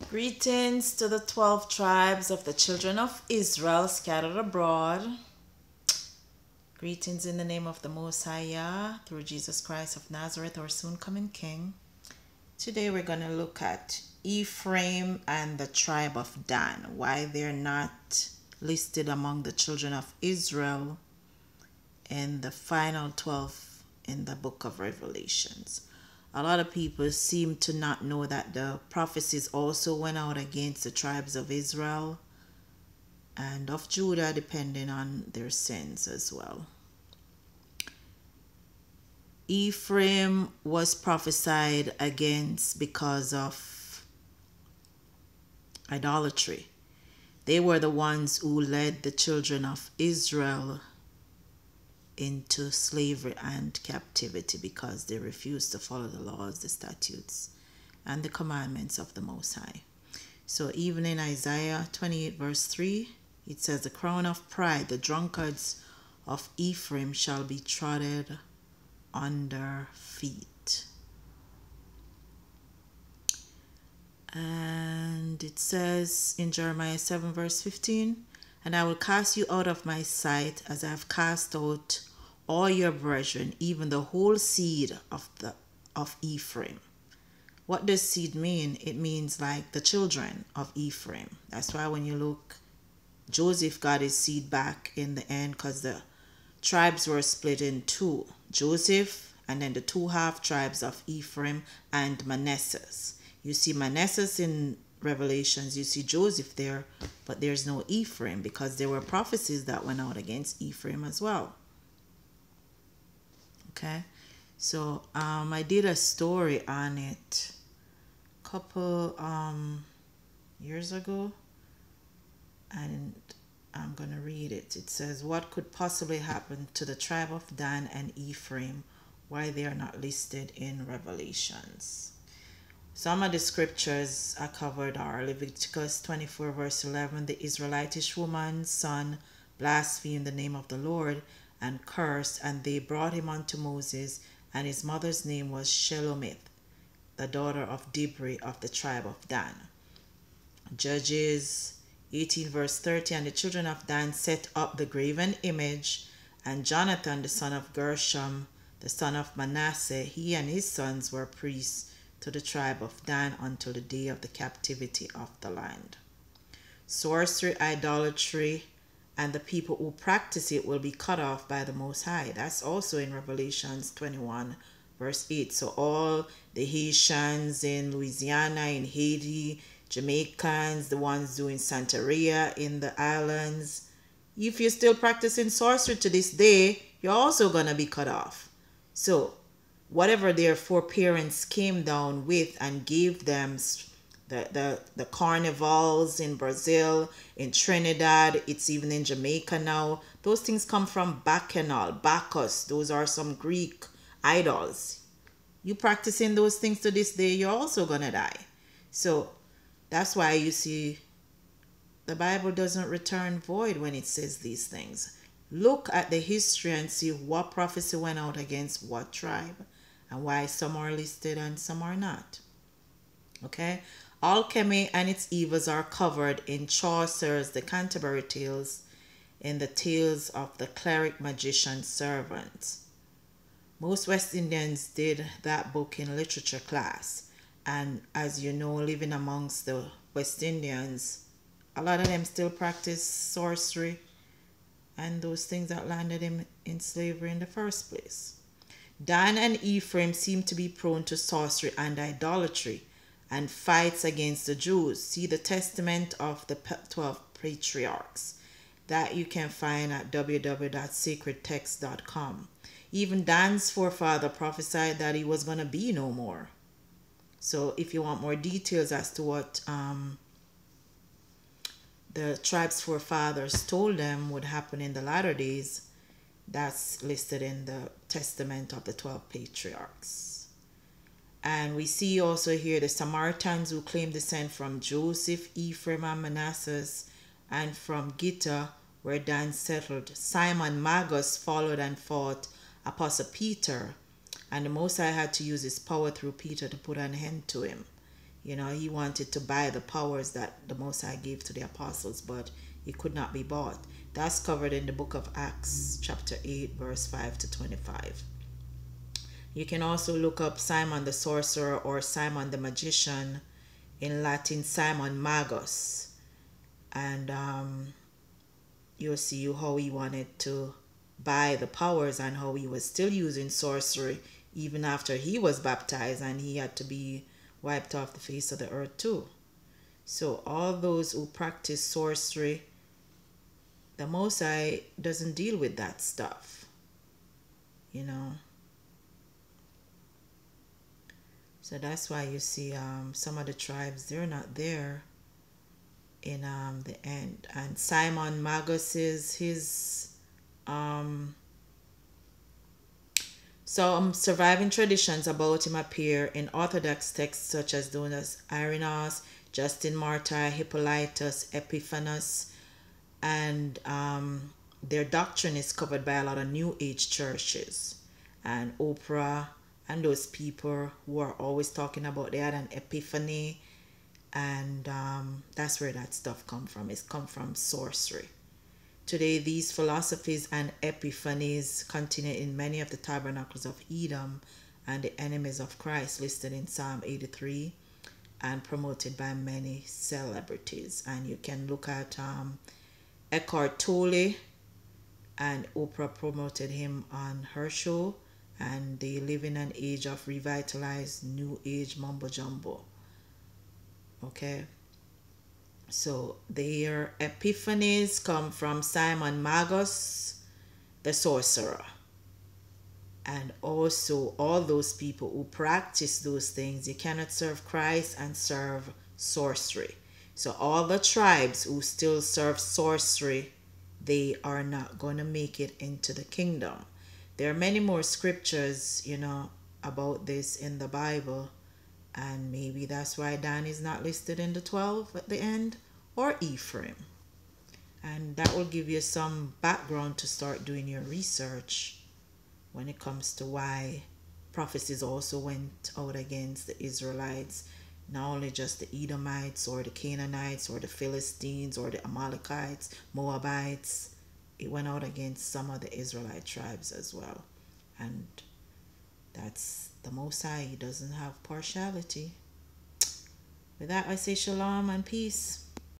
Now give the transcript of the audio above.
Greetings to the 12 tribes of the children of Israel scattered abroad. Greetings in the name of the Most High Yah, through Jesus Christ of Nazareth, our soon coming King. Today we're going to look at Ephraim and the tribe of Dan, why they're not listed among the children of Israel in the final 12 in the book of Revelations. A lot of people seem to not know that the prophecies also went out against the tribes of Israel and of Judah, depending on their sins as well. Ephraim was prophesied against because of idolatry. They were the ones who led the children of Israel into slavery and captivity because they refused to follow the laws, the statutes, and the commandments of the Most High. So even in Isaiah 28 verse 3, it says, "The crown of pride, the drunkards of Ephraim shall be trodden under feet." And it says in Jeremiah 7 verse 15, "And I will cast you out of my sight, as I have cast out all your brethren, even the whole seed of Ephraim." What does seed mean? It means like the children of Ephraim. That's why when you look, Joseph got his seed back in the end because the tribes were split in two. Joseph and then the two half tribes of Ephraim and Manasseh. You see Manasseh in Revelations, you see Joseph there, but there's no Ephraim because there were prophecies that went out against Ephraim as well. Okay, so I did a story on it a couple years ago, and I'm going to read it. It says, "What could possibly happen to the tribe of Dan and Ephraim? Why they are not listed in Revelations?" Some of the scriptures I covered are Leviticus 24 verse 11, "The Israelitish woman's son blasphemed the name of the Lord and cursed, and they brought him unto Moses, and his mother's name was Shelomith, the daughter of Dibri of the tribe of Dan." Judges 18 verse 30, "And the children of Dan set up the graven image, and Jonathan the son of Gershom, the son of Manasseh, he and his sons were priests to the tribe of Dan until the day of the captivity of the land." Sorcery, idolatry, and the people who practice it will be cut off by the Most High. That's also in Revelations 21 verse 8. So all the Haitians in Louisiana, in Haiti, Jamaicans, the ones doing Santeria in the islands, if you're still practicing sorcery to this day, you're also going to be cut off. So whatever their foreparents came down with and gave them, the carnivals in Brazil, in Trinidad, it's even in Jamaica now, those things come from Bacchanal, Bacchus. Those are some Greek idols. You practicing those things to this day, you're also gonna die. So that's why you see the Bible doesn't return void when it says these things. Look at the history and see what prophecy went out against what tribe and why some are listed and some are not. Okay? Alchemy and its evils are covered in Chaucer's The Canterbury Tales, in the tales of the cleric magician servant. Most West Indians did that book in literature class. And as you know, living amongst the West Indians, a lot of them still practice sorcery and those things that landed him in slavery in the first place. Dan and Ephraim seem to be prone to sorcery and idolatry and fights against the Jews. See the Testament of the 12 Patriarchs that you can find at www.sacredtext.com. Even Dan's forefather prophesied that he was going to be no more. So if you want more details as to what the tribe's forefathers told them would happen in the latter days, that's listed in the Testament of the 12 Patriarchs. And we see also here the Samaritans who claim descent from Joseph, Ephraim, and Manasseh, and from Gitta, where Dan settled. Simon Magus followed and fought Apostle Peter, and the Most High had to use his power through Peter to put an end to him. He wanted to buy the powers that the Most High gave to the apostles, but he could not be bought. That's covered in the book of Acts, chapter 8, verse 5 to 25. You can also look up Simon the sorcerer or Simon the magician, in Latin Simon Magus, and you'll see how he wanted to buy the powers and how he was still using sorcery even after he was baptized, and he had to be wiped off the face of the earth too. So all those who practice sorcery, the Most High doesn't deal with that stuff, So that's why you see some of the tribes, they're not there in the end. And Simon Magus is his some surviving traditions about him appear in Orthodox texts such as those as Irenaeus, Justin Martyr, Hippolytus, Epiphanes, and their doctrine is covered by a lot of New Age churches. And Oprah and those people who are always talking about they had an epiphany, and that's where that stuff come from. It's come from sorcery. Today, these philosophies and epiphanies continue in many of the tabernacles of Edom and the enemies of Christ listed in Psalm 83 and promoted by many celebrities. And you can look at Eckhart Tolle, and Oprah promoted him on her show, and they live in an age of revitalized New Age mumbo jumbo. Okay? So their epiphanies come from Simon Magus, the sorcerer. And also all those people who practice those things, you cannot serve Christ and serve sorcery. So all the tribes who still serve sorcery, they are not going to make it into the kingdom. There are many more scriptures, about this in the Bible. And maybe that's why Dan is not listed in the 12 at the end, or Ephraim. And that will give you some background to start doing your research when it comes to why prophecies also went out against the Israelites. Not only just the Edomites or the Canaanites or the Philistines or the Amalekites, Moabites. It went out against some of the Israelite tribes as well. And that's the Most High. He doesn't have partiality. With that, I say shalom and peace.